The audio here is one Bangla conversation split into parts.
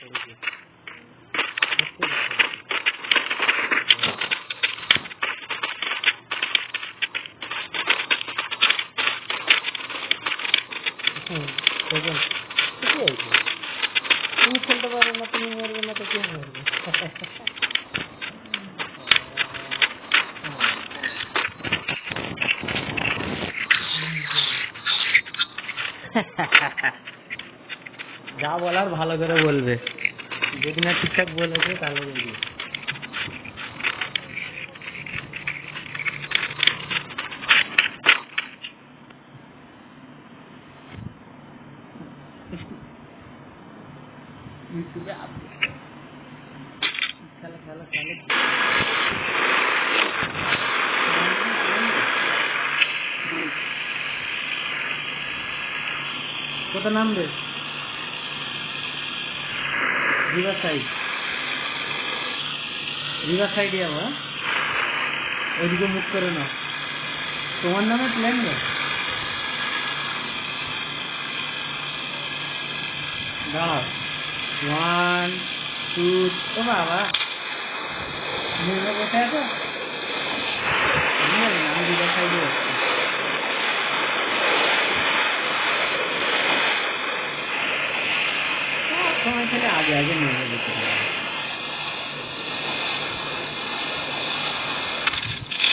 তুমি খেলতে পারো না, তুমি মরবে না তো কে মরবে? যা বলার ভালো করে বলবে, যদি না ঠিকঠাক বলেছে তাহলে বলবে। ইউটিউবে খেলা খেলা খেলা কত নামবে? রিভার সাইডে যাবো। ওইদিকে মুখ করে নাও। তোমার নামে প্ল্যান না? দাঁড়াও, 1 2 ও বাবা মেয়ে বসে আছো? আমি রিভার সাইডে যাচ্ছি। সময় থেকে আগে আগে নিয়ে যেতে হবে।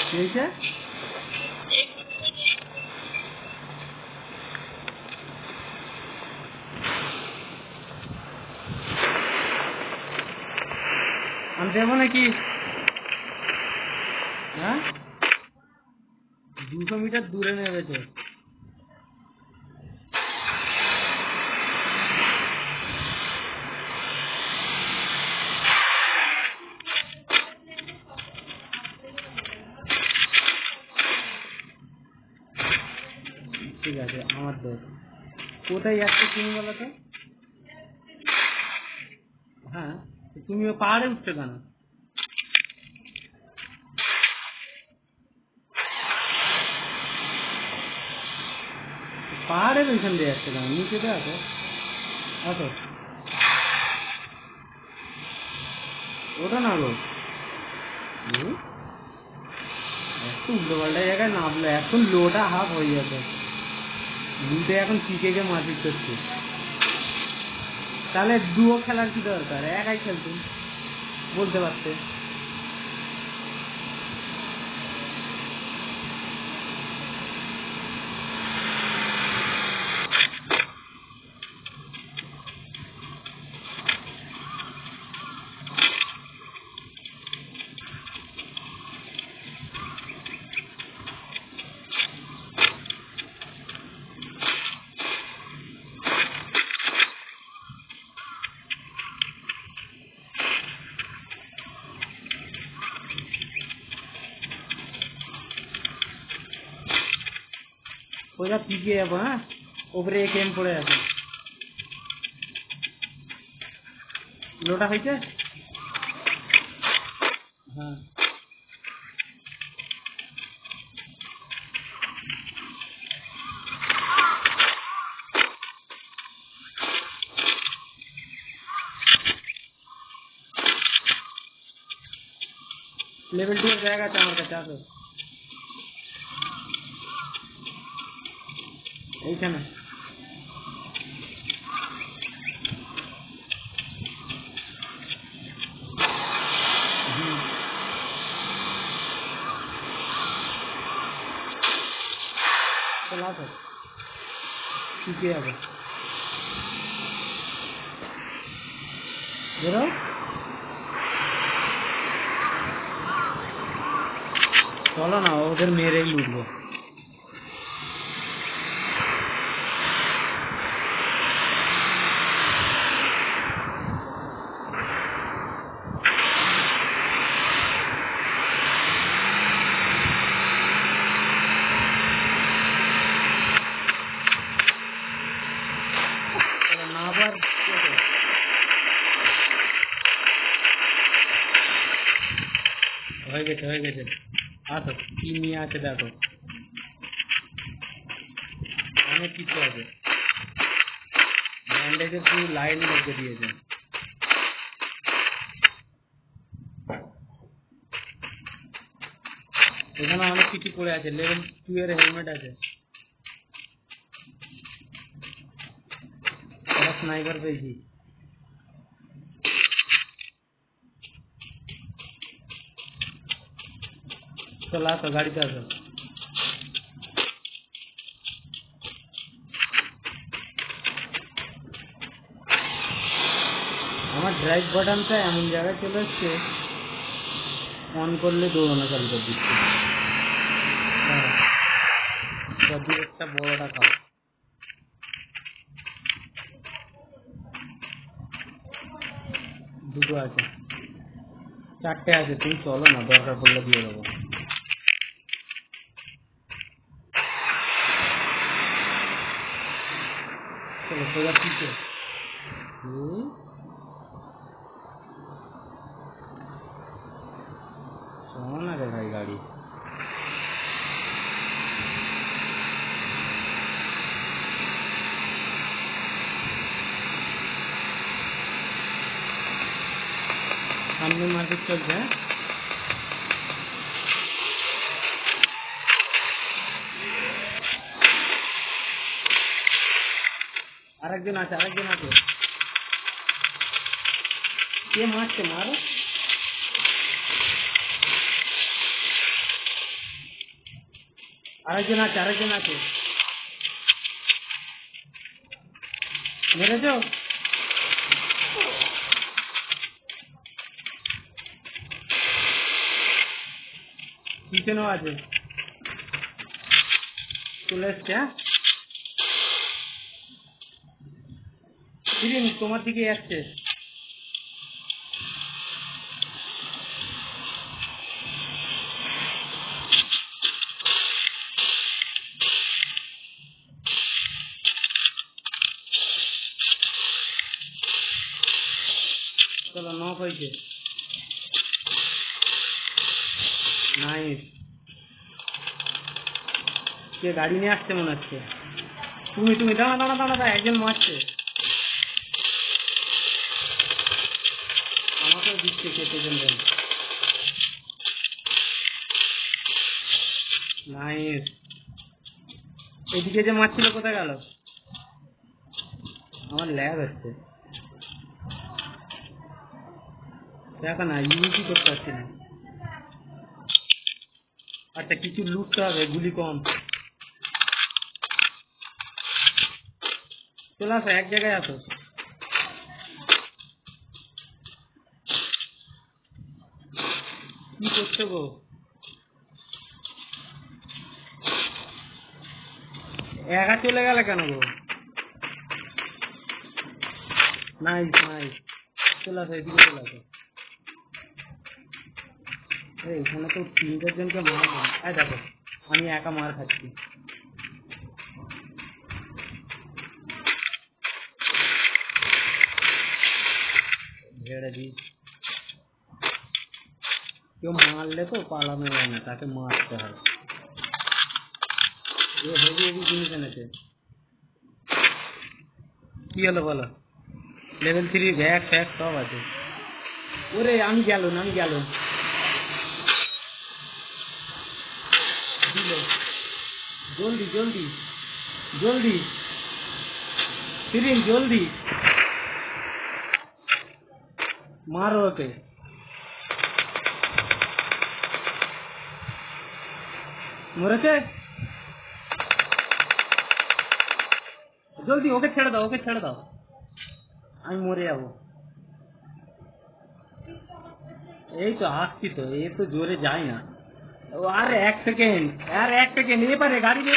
কি হয়েছে? আমি দেবো নাকি? হ্যাঁ, 200 মিটার দূরে নেমেছে। ঠিক আছে, আমার দোষ। কোথায় যাচ্ছে তুমি বলো তো? হ্যাঁ, তুমি পাহাড়ে উঠছো কেন? পাহাড়ের ওইখান দিয়ে যাচ্ছে কেন? নিচে তো আছে। আসো, ওটা না গো, একটু উল্টো পাল্টা জায়গায় নামলে এখন লোটা হাফ হয়ে যাবে। দুটো এখন পিকে মারপিট করছে। তাহলে দুও খেলার কি দরকার? একাই খেলতুম, বলতে পারতে। ওইটা পিকে যাবো। হ্যাঁ, ওপরে একেম পড়ে আছে। লোটা হয়েছে? হ্যাঁ, লেভেল 2 এর জায়গা আছে আমার কাছে। আসো এইখানে। চলো আসো, পিকে যাবো। বেরো। চলো না, ওদের মেরেই লুটবো। না আবার হয়ে গেছে, হয়ে গেছে। আসো, কি নিয়ে আছে দেখো, অনেক কিছু আছে। ব্যান্ডেজের পুরো লাইন লেগে দিয়েছে। এখানে অনেক কিছু পড়ে আছে, লেভেল 2 এর হেলমেট আছে, একটা স্নাইপার পেয়েছি। চলো আসো, গাড়িতে আসো। আমার ড্রাইভ বাটনটা এমন জায়গায় চলে এসছে, অন করলে দৌড়ানো চালু করে দিচ্ছে। একটা বড়টা খাও, দুটো আছে, 4টে আছে, তুমি চলো না, দরকার পড়লে দিয়ে দেবো। চলো সোজা পিছে। চলো না রে ভাই গাড়ি। সামনে মার্কেট চলছে। আরেকজন আছে, আরেকজন আছে, কে মারছে? মারো। আরেকজন আছে, আরেকজন আছে, মেরেছ? পিছনেও আছে, চলে এসছে। হ্যাঁ তোমার দিকে যাচ্ছে। চলো, নক হয়েছে। নাইস। কে গাড়ি নিয়ে আসছে মনে হচ্ছে। তুমি দাঁড়া দাঁড়া দাঁড়া দাঁড়া, একজন মারছে। আমাকেও দিচ্ছে কেটে জন্য। নাইস। এদিকে যে মারছিল কোথায় গেল? আমার ল্যাগ হচ্ছে, দেখো না, ইউজি করতে পারছি না। আচ্ছা, কিছু লুটতে হবে, গুলি কম। চলে আসো, এক জায়গায় আসো। কি করছো গো? একা চলে গেলে কেন গো? Nice nice. চলে আসো, এদিকে চলে আসো। এখানে তো 3-4 জনকে মারবো। দেখো, আমি একা মার খাচ্ছি। ঝেড়ে দিই। কেউ মারলে তো পালানো যায় না, তাকে মারতে হয়। হেভি হেভি জিনিস এনেছে। কি হলো বলো? লেভেল 3 ব্যাগ ফ্যাগ সব আছে। ওরে আমি গেলুন। জলদি জলদি জলদি, ফিরিন জলদি মারো ওকে। মরেছে? জলদি ওকে ছেড়ে দাও, ওকে ছেড়ে দাও, আমি মরে যাবো। এই তো আসছি তো, এ তো জোরে যায় না। আর 1 সেকেন্ড, এপারে গাড়ির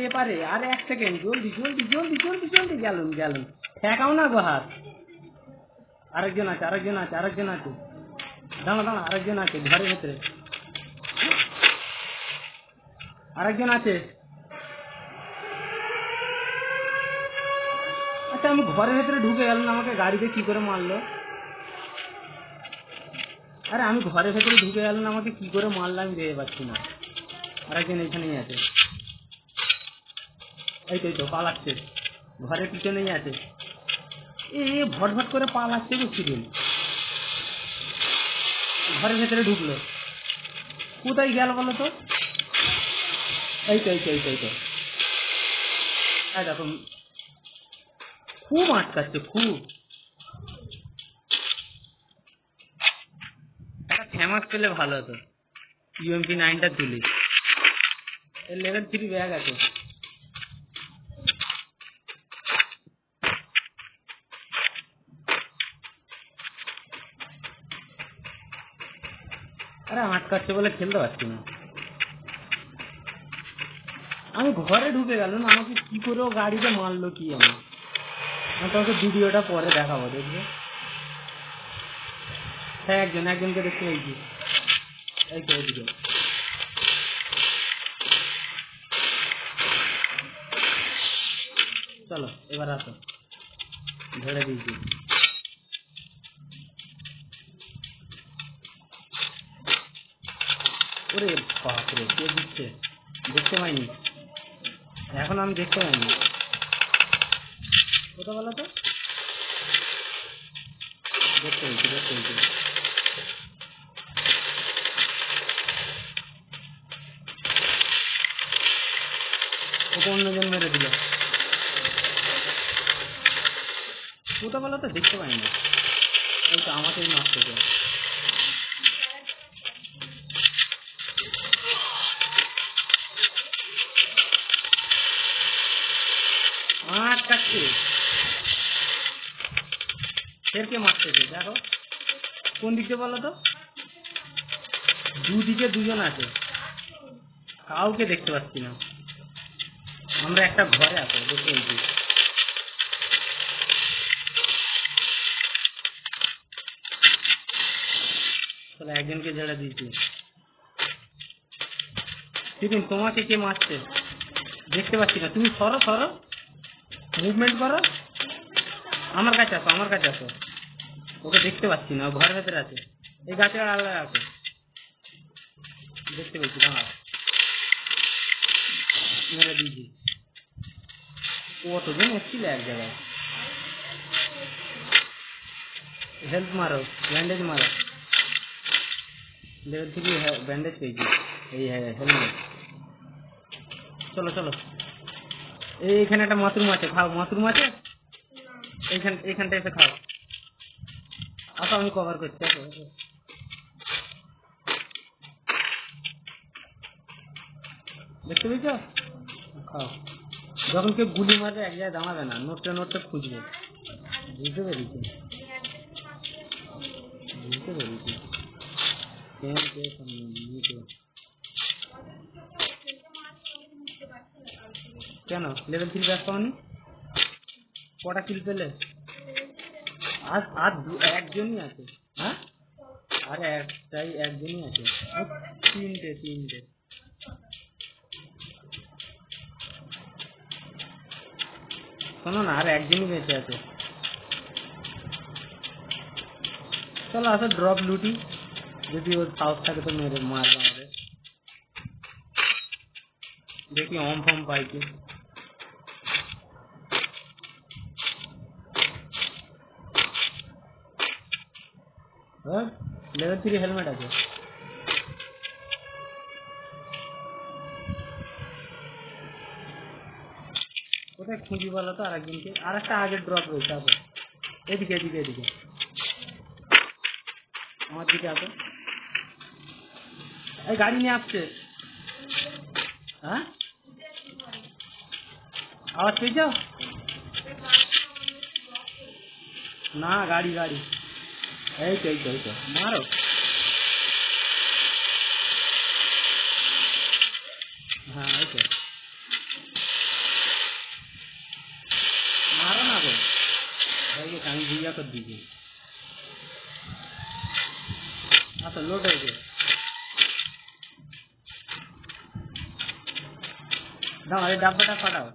এপারে, আর 1 সেকেন্ড, জলদি জলদি জলদি জলদি জলদি। গেলুন ঠেকাও না গো হাত। আরেকজন আছে দাঁড়া, আরেকজন আছে ঘরের ভেতরে, আরেকজন আছে। আচ্ছা, আমি ঘরের ভেতরে ঢুকে গেলাম, আমাকে গাড়িতে কি করে মারলো? আরে আমি ঘরের ভেতরে ঢুকে গেলাম, আমাকে কি করে মারলো আমি ভেবে পাচ্ছি না। আরেকজন এইখানেই আছে, এই তো পালাচ্ছে, ঘরের পিছনেই আছে। ভট করে পালাচ্ছে গো, ফিরিন ঘরের ভেতরে ঢুকলো। কোথায় গেল বলো তো? এই তো এই তো এই তো এই তো এই দেখো, খুব আটকাচ্ছে খুব। একটা ফেমাস পেলে ভালো হতো, UMP9টা তুলি। এর লেভেল 3 ব্যাগ আছে। আরে আটকাচ্ছে বলে খেলতে পারছি না। আমি ঘরে ঢুকে গেল না, আমাকে কি করে ও গাড়িতে মারলো কি জানি। আমি তোমাকে ভিডিওটা পরে দেখাবো, দেখবে। হ্যাঁ, একজনকে দেখতে পেয়েছি। এই তো ওইদিকে। চলো এবার আসো, ধরে দিয়েছি। ওরে বাপরে, কে দিচ্ছে? দেখতে পাইনি, এখন আমি দেখতে পাইনি। কোথা বলো তো? দেখতে পেয়েছি। ওকে অন্যজন মেরে দিল। কোথা বলো তো? দেখতে পাইনি। এই তো আমাকেই মারতেছে। আটকাচ্ছে, ফেরকে মারতেছে। দেখো কোন দিকে বলো তো? দুদিকে দুজন আছে, কাউকে দেখতে পাচ্ছি না। আমরা একটা ঘরে আছি, দেখতে পেয়েছি। তাহলে একজনকে ঝেড়ে দিয়েছি। টিফিন, তোমাকে কে মারছে? দেখতে পাচ্ছি না, তুমি সরো, মুভমেন্ট করো। আমার কাছে আসো। ওকে দেখতে পাচ্ছি না, ও ঘরের ভেতরে আছে। এই গাছের আড়ালে আছে, দেখতে পেয়েছি। দাঁড়াও, মেরে দিয়েছি। কতজন এসেছিল এক জায়গায়। হেল্প মারো, ব্যান্ডেজ মারো। লেভেল 3 ব্যান্ডেজ পেয়েছি। এই হেলমেট। চলো এইখানে একটা মাশরুম আছে, খাও। মাশরুম আছে এইখানটা এসে খাও। আসো, আমি কভার করছি। আসো। দেখতে পেয়েছো? খাও। যখন কেউ গুলি মারবে এক জায়গায় দাঁড়াবে না, নোটটা খুঁজবে। বুঝতে পেরেছি। কেন লেভেল 3 ব্যাক পাওনি? কটা কিল পেলে? আর একজনই আছে। হ্যাঁ, আরে একজনই আছে। তিনটে। শোনো না, আর একজনই বেঁচে আছে। চলো আসো, ড্রপ লুটি। যদি ওর সাউথ থাকে তো মেরে মারবে আমাদের। দেখি ফম পাই কি। লেভেল 3 হেলমেট আছে। কোথায় খুঁজি বলো তো? আর একজনকে, আর একটা আগের ড্রপ রয়েছে। আসো এদিকে। আমার দিকে আসো। এই গাড়ি নিয়ে আসছে। হ্যাঁ, আওয়াজ পেয়েছ? না, গাড়ি। এই তো মারো। হ্যাঁ, এই তো मारो ना गो भाई, ये कहीं भैया कर दीजिए। हाँ तो लोड हो गए। ना, अरे डब्बा फटाओ।